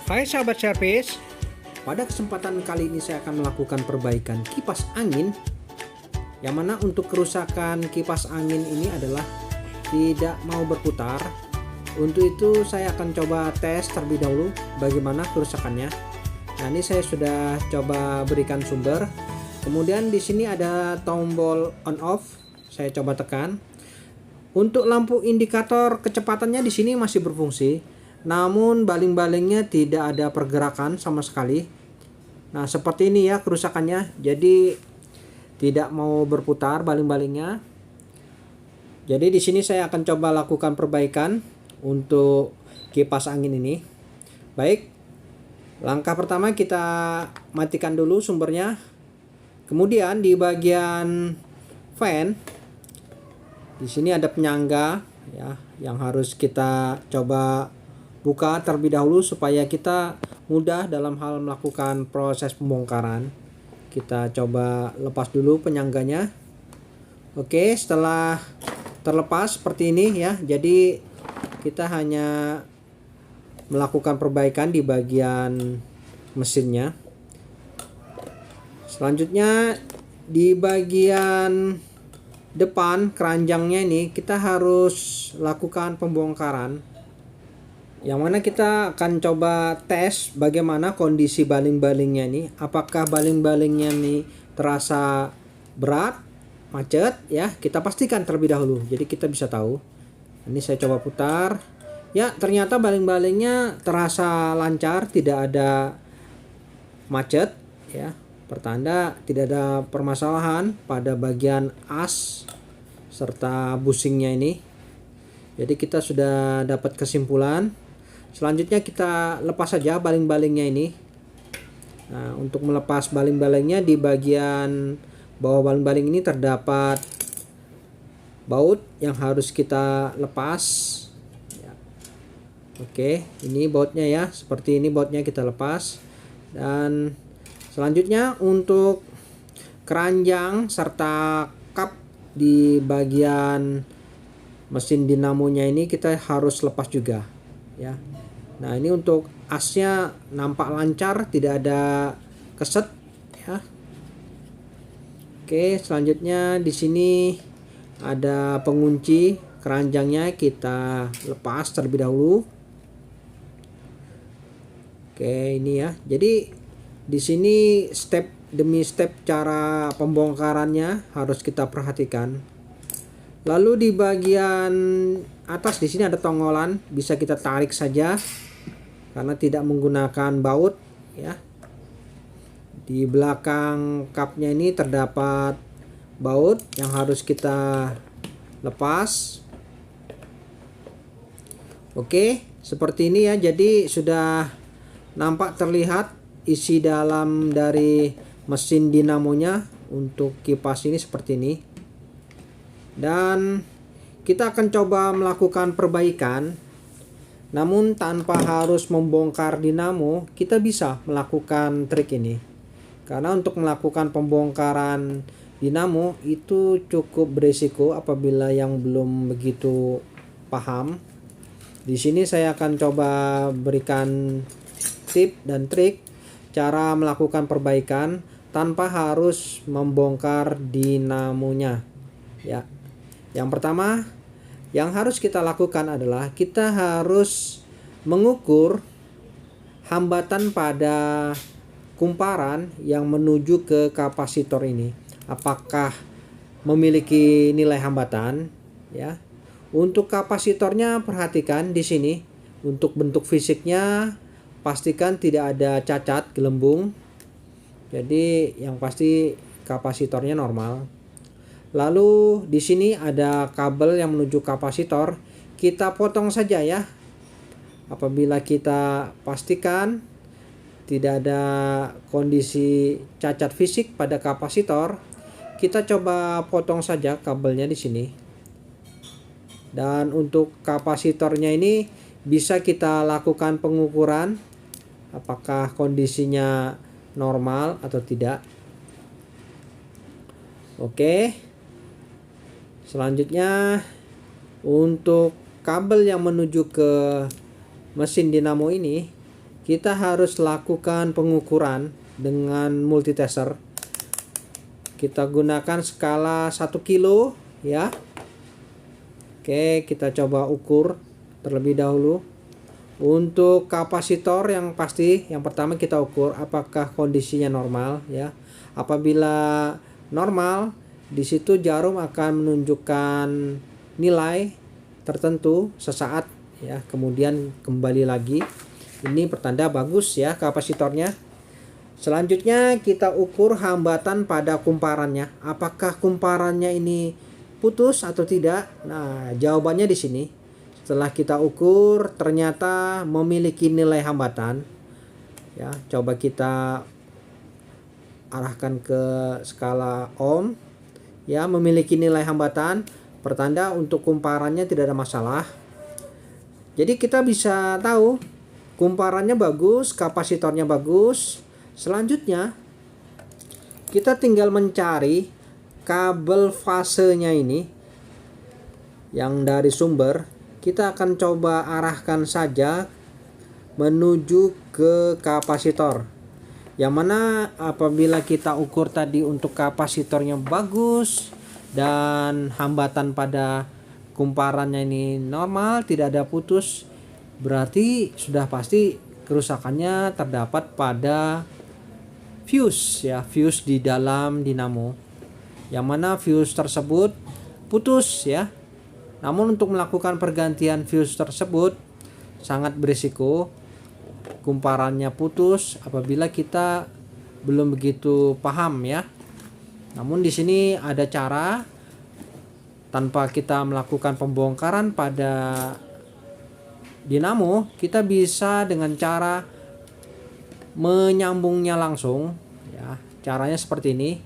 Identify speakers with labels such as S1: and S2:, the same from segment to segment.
S1: Hai sahabat servis,
S2: Pada kesempatan kali ini saya akan melakukan perbaikan kipas angin, yang mana untuk kerusakan kipas angin ini adalah tidak mau berputar. Untuk itu saya akan coba tes terlebih dahulu bagaimana kerusakannya. Nah, ini saya sudah coba berikan sumber. Kemudian di sini ada tombol on off, saya coba tekan. Untuk lampu indikator kecepatannya di sini masih berfungsi, namun baling-balingnya tidak ada pergerakan sama sekali. Nah, seperti ini ya kerusakannya. Jadi tidak mau berputar baling-balingnya. Jadi di sini saya akan coba lakukan perbaikan untuk kipas angin ini. Baik. Langkah pertama kita matikan dulu sumbernya. Kemudian di bagian fan di sini ada penyangga ya yang harus kita coba buka terlebih dahulu supaya kita mudah dalam hal melakukan proses pembongkaran. Kita coba lepas dulu penyangganya. Oke, setelah terlepas seperti ini ya. Jadi kita hanya melakukan perbaikan di bagian mesinnya. Selanjutnya di bagian depan keranjangnya ini kita harus lakukan pembongkaran, yang mana kita akan coba tes bagaimana kondisi baling-balingnya ini. Apakah baling-balingnya ini terasa berat, macet ya, kita pastikan terlebih dahulu jadi kita bisa tahu. Ini saya coba putar ya, ternyata baling-balingnya terasa lancar, tidak ada macet ya, pertanda tidak ada permasalahan pada bagian as serta busingnya ini. Jadi kita sudah dapat kesimpulan. Selanjutnya kita lepas saja baling-balingnya ini. Nah, untuk melepas baling-balingnya di bagian bawah baling-baling ini terdapat baut yang harus kita lepas ya. Oke, ini bautnya ya, seperti ini bautnya kita lepas. Dan selanjutnya untuk keranjang serta kap di bagian mesin dinamonya ini kita harus lepas juga ya. Nah, ini untuk asnya nampak lancar, tidak ada keset ya. Oke, selanjutnya di sini ada pengunci keranjangnya, kita lepas terlebih dahulu. Oke, ini ya. Jadi di sini step demi step cara pembongkarannya harus kita perhatikan. Lalu di bagian atas di sini ada tongolan, bisa kita tarik saja karena tidak menggunakan baut ya. Di belakang kapnya ini terdapat baut yang harus kita lepas. Oke, seperti ini ya. Jadi sudah nampak terlihat isi dalam dari mesin dinamonya untuk kipas ini seperti ini. Dan kita akan coba melakukan perbaikan, namun tanpa harus membongkar dinamo. Kita bisa melakukan trik ini, karena untuk melakukan pembongkaran dinamo itu cukup berisiko apabila yang belum begitu paham. Di sini saya akan coba berikan tip dan trik cara melakukan perbaikan tanpa harus membongkar dinamonya ya. Yang pertama yang harus kita lakukan adalah kita harus mengukur hambatan pada kumparan yang menuju ke kapasitor ini, apakah memiliki nilai hambatan ya. Untuk kapasitornya perhatikan di sini, untuk bentuk fisiknya pastikan tidak ada cacat gelembung. Jadi yang pasti kapasitornya normal. Lalu di sini ada kabel yang menuju kapasitor, kita potong saja ya. Apabila kita pastikan tidak ada kondisi cacat fisik pada kapasitor, kita coba potong saja kabelnya di sini. Dan untuk kapasitornya ini bisa kita lakukan pengukuran apakah kondisinya normal atau tidak. Oke. Selanjutnya untuk kabel yang menuju ke mesin dinamo ini kita harus lakukan pengukuran dengan multitester. Kita gunakan skala 1 kilo ya. Oke, kita coba ukur terlebih dahulu. Untuk kapasitor yang pasti, yang pertama kita ukur apakah kondisinya normal ya. Apabila normal, di situ jarum akan menunjukkan nilai tertentu sesaat ya, kemudian kembali lagi. Ini pertanda bagus ya kapasitornya. Selanjutnya kita ukur hambatan pada kumparannya. Apakah kumparannya ini putus atau tidak? Nah, jawabannya di sini. Setelah kita ukur ternyata memiliki nilai hambatan. Ya, coba kita arahkan ke skala ohm. Ya, memiliki nilai hambatan, pertanda untuk kumparannya tidak ada masalah. Jadi kita bisa tahu kumparannya bagus, kapasitornya bagus. Selanjutnya kita tinggal mencari kabel fasenya ini yang dari sumber. Kita akan coba arahkan saja menuju ke kapasitor. Yang mana apabila kita ukur tadi untuk kapasitornya bagus dan hambatan pada kumparannya ini normal, tidak ada putus, berarti sudah pasti kerusakannya terdapat pada fuse ya, fuse di dalam dinamo. Yang mana fuse tersebut putus ya. Namun untuk melakukan pergantian fuse tersebut sangat berisiko kumparannya putus apabila kita belum begitu paham ya. Namun di sini ada cara tanpa kita melakukan pembongkaran pada dinamo, kita bisa dengan cara menyambungnya langsung ya. Caranya seperti ini.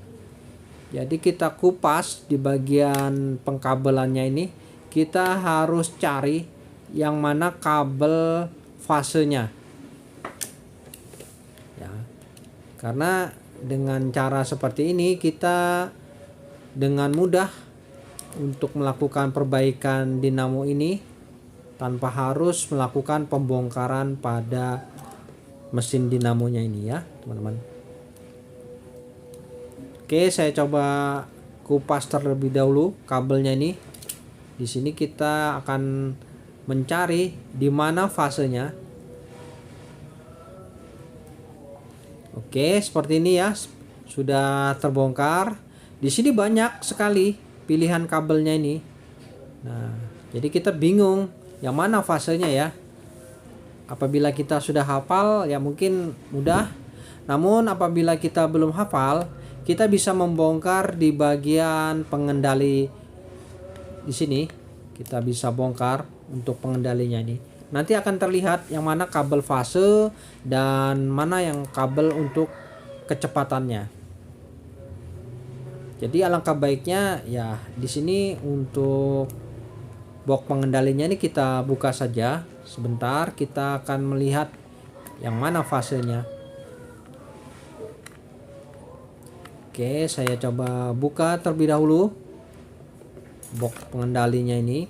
S2: Jadi kita kupas di bagian pengkabelannya ini, kita harus cari yang mana kabel fasenya ya. Karena dengan cara seperti ini kita dengan mudah untuk melakukan perbaikan dinamo ini tanpa harus melakukan pembongkaran pada mesin dinamonya ini ya, teman-teman. Oke, saya coba kupas terlebih dahulu kabelnya ini. Di sini kita akan mencari di mana fasenya. Oke, seperti ini ya. Sudah terbongkar. Di sini banyak sekali pilihan kabelnya ini. Nah, jadi kita bingung yang mana fasenya ya. Apabila kita sudah hafal ya mungkin mudah. Namun apabila kita belum hafal, kita bisa membongkar di bagian pengendali di sini. Kita bisa bongkar untuk pengendalinya ini. Nanti akan terlihat yang mana kabel fase dan mana yang kabel untuk kecepatannya. Jadi alangkah baiknya ya di sini untuk box pengendalinya ini kita buka saja. Sebentar kita akan melihat yang mana fasenya. Oke, saya coba buka terlebih dahulu box pengendalinya ini.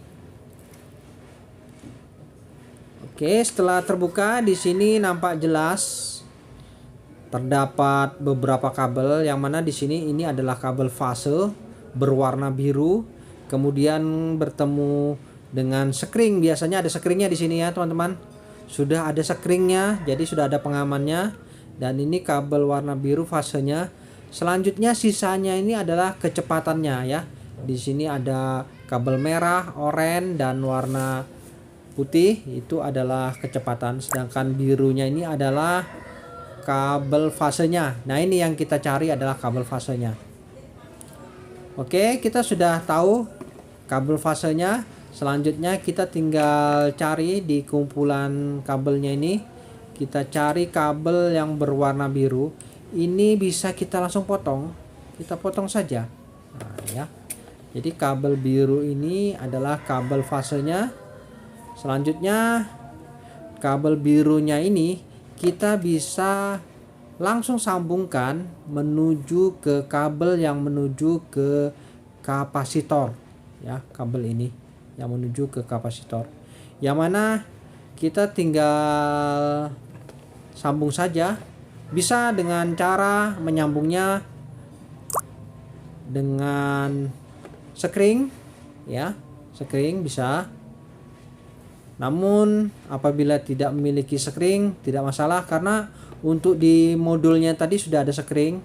S2: Oke, setelah terbuka di sini nampak jelas terdapat beberapa kabel yang mana di sini ini adalah kabel fase berwarna biru, kemudian bertemu dengan sekring. Biasanya ada sekringnya di sini ya, teman-teman. Sudah ada sekringnya, jadi sudah ada pengamannya. Dan ini kabel warna biru fasenya. Selanjutnya sisanya ini adalah kecepatannya ya. Di sini ada kabel merah, oranye dan warna putih, itu adalah kecepatan. Sedangkan birunya ini adalah kabel fasenya. Nah, ini yang kita cari adalah kabel fasenya. Oke, kita sudah tahu kabel fasenya. Selanjutnya kita tinggal cari di kumpulan kabelnya ini. Kita cari kabel yang berwarna biru. Ini bisa kita langsung potong. Kita potong saja. Nah, ya. Jadi kabel biru ini adalah kabel fasenya. Selanjutnya kabel birunya ini kita bisa langsung sambungkan menuju ke kabel yang menuju ke kapasitor ya, kabel ini yang menuju ke kapasitor, yang mana kita tinggal sambung saja. Bisa dengan cara menyambungnya dengan sekring ya, sekring bisa. Namun apabila tidak memiliki sekring tidak masalah, karena untuk di modulnya tadi sudah ada sekring.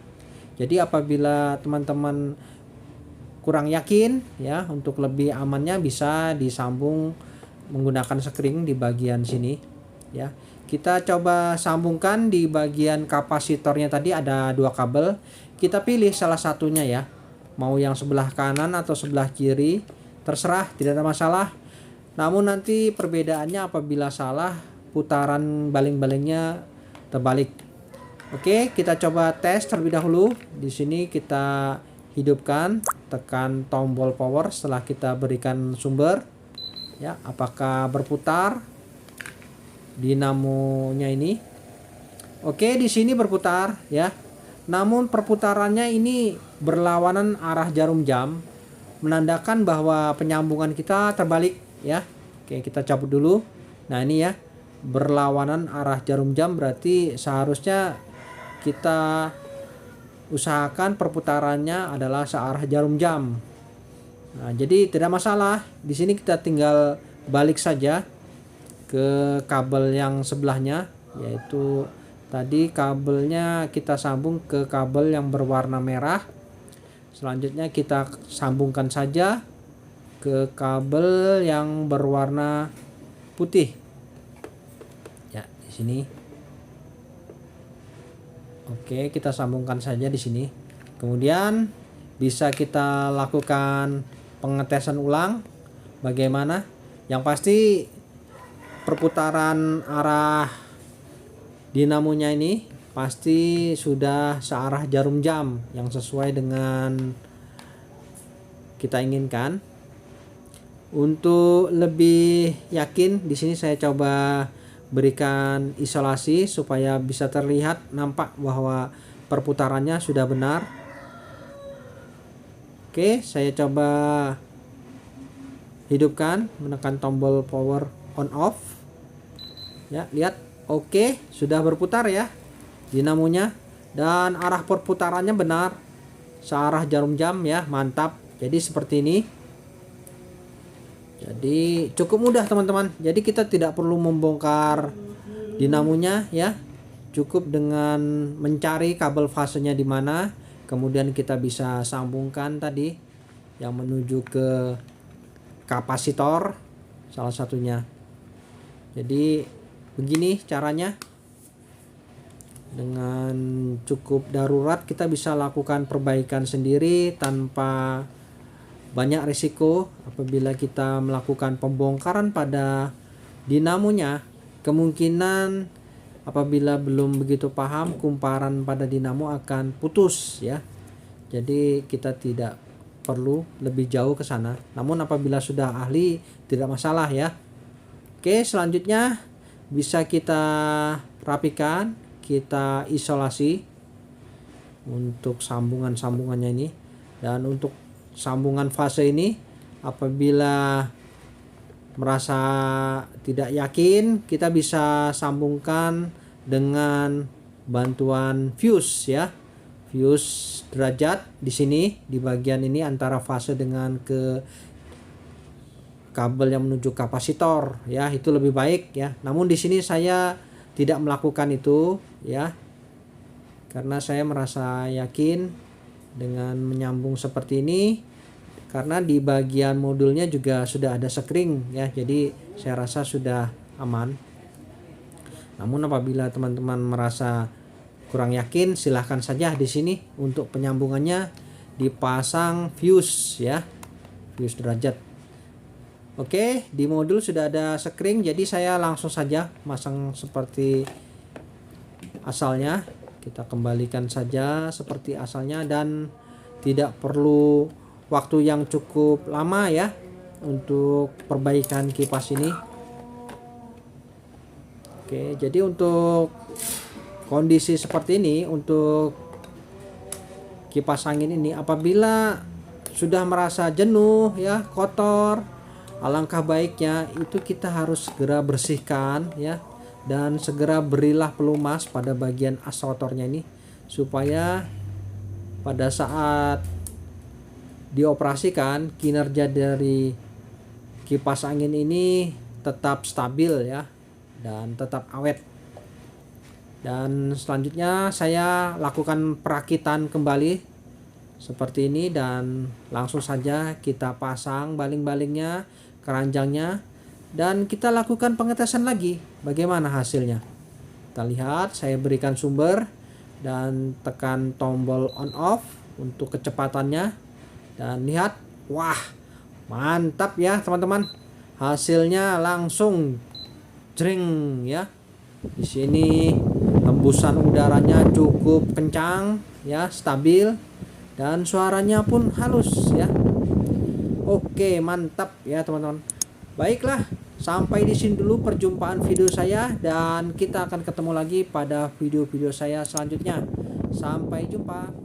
S2: Jadi apabila teman-teman kurang yakin ya, untuk lebih amannya bisa disambung menggunakan sekring di bagian sini ya. Kita coba sambungkan di bagian kapasitornya, tadi ada 2 kabel. Kita pilih salah satunya ya. Mau yang sebelah kanan atau sebelah kiri, terserah, tidak ada masalah. Namun nanti perbedaannya apabila salah, putaran baling-balingnya terbalik. Oke, kita coba tes terlebih dahulu. Di sini kita hidupkan, tekan tombol power setelah kita berikan sumber. Ya, apakah berputar dinamonya ini? Oke, di sini berputar ya. Namun perputarannya ini berlawanan arah jarum jam, menandakan bahwa penyambungan kita terbalik ya. Oke, kita cabut dulu. Nah, ini ya, berlawanan arah jarum jam, berarti seharusnya kita usahakan perputarannya adalah searah jarum jam. Nah, jadi tidak masalah. Di sini kita tinggal balik saja ke kabel yang sebelahnya, yaitu tadi kabelnya kita sambung ke kabel yang berwarna merah. Selanjutnya kita sambungkan saja ke kabel yang berwarna putih. Ya, di sini. Oke, kita sambungkan saja di sini. Kemudian bisa kita lakukan pengetesan ulang. Bagaimana? Yang pasti perputaran arah dinamonya ini pasti sudah searah jarum jam yang sesuai dengan kita inginkan. Untuk lebih yakin, di sini saya coba berikan isolasi supaya bisa terlihat, nampak bahwa perputarannya sudah benar. Oke, saya coba hidupkan, menekan tombol power on off. Ya, lihat. Oke, sudah berputar ya dinamonya, dan arah perputarannya benar searah jarum jam ya. Mantap. Jadi seperti ini. Jadi cukup mudah teman-teman. Jadi kita tidak perlu membongkar dinamonya ya. Cukup dengan mencari kabel fasenya di mana, kemudian kita bisa sambungkan tadi yang menuju ke kapasitor salah satunya. Jadi begini caranya. Dengan cukup darurat kita bisa lakukan perbaikan sendiri tanpa banyak risiko. Apabila kita melakukan pembongkaran pada dinamonya, kemungkinan apabila belum begitu paham, kumparan pada dinamo akan putus ya. Jadi kita tidak perlu lebih jauh ke sana. Namun apabila sudah ahli tidak masalah ya. Oke, selanjutnya bisa kita rapikan, kita isolasi untuk sambungan-sambungannya ini. Dan untuk sambungan fase ini, apabila merasa tidak yakin, kita bisa sambungkan dengan bantuan fuse ya. Fuse derajat di sini, di bagian ini antara fase dengan ke kabel yang menuju kapasitor ya, itu lebih baik ya. Namun di sini saya tidak melakukan itu ya, karena saya merasa yakin dengan menyambung seperti ini, karena di bagian modulnya juga sudah ada sekring ya, jadi saya rasa sudah aman. Namun apabila teman-teman merasa kurang yakin, silahkan saja di sini untuk penyambungannya dipasang fuse ya, fuse derajat. Oke, di modul sudah ada sekring, jadi saya langsung saja masang seperti asalnya. Kita kembalikan saja seperti asalnya, dan tidak perlu waktu yang cukup lama ya untuk perbaikan kipas ini. Oke, jadi untuk kondisi seperti ini, untuk kipas angin ini, apabila sudah merasa jenuh ya, kotor, alangkah baiknya itu kita harus segera bersihkan ya, dan segera berilah pelumas pada bagian as rotornya ini supaya pada saat dioperasikan kinerja dari kipas angin ini tetap stabil ya dan tetap awet. Dan selanjutnya saya lakukan perakitan kembali seperti ini dan langsung saja kita pasang baling-balingnya, keranjangnya, dan kita lakukan pengetesan lagi bagaimana hasilnya. Kita lihat, saya berikan sumber dan tekan tombol on off untuk kecepatannya dan lihat, wah mantap ya teman-teman, hasilnya langsung jring ya. Di sini hembusan udaranya cukup kencang ya, stabil, dan suaranya pun halus ya. Oke, mantap ya teman-teman. Baiklah, sampai di sini dulu perjumpaan video saya dan kita akan ketemu lagi pada video-video saya selanjutnya. Sampai jumpa.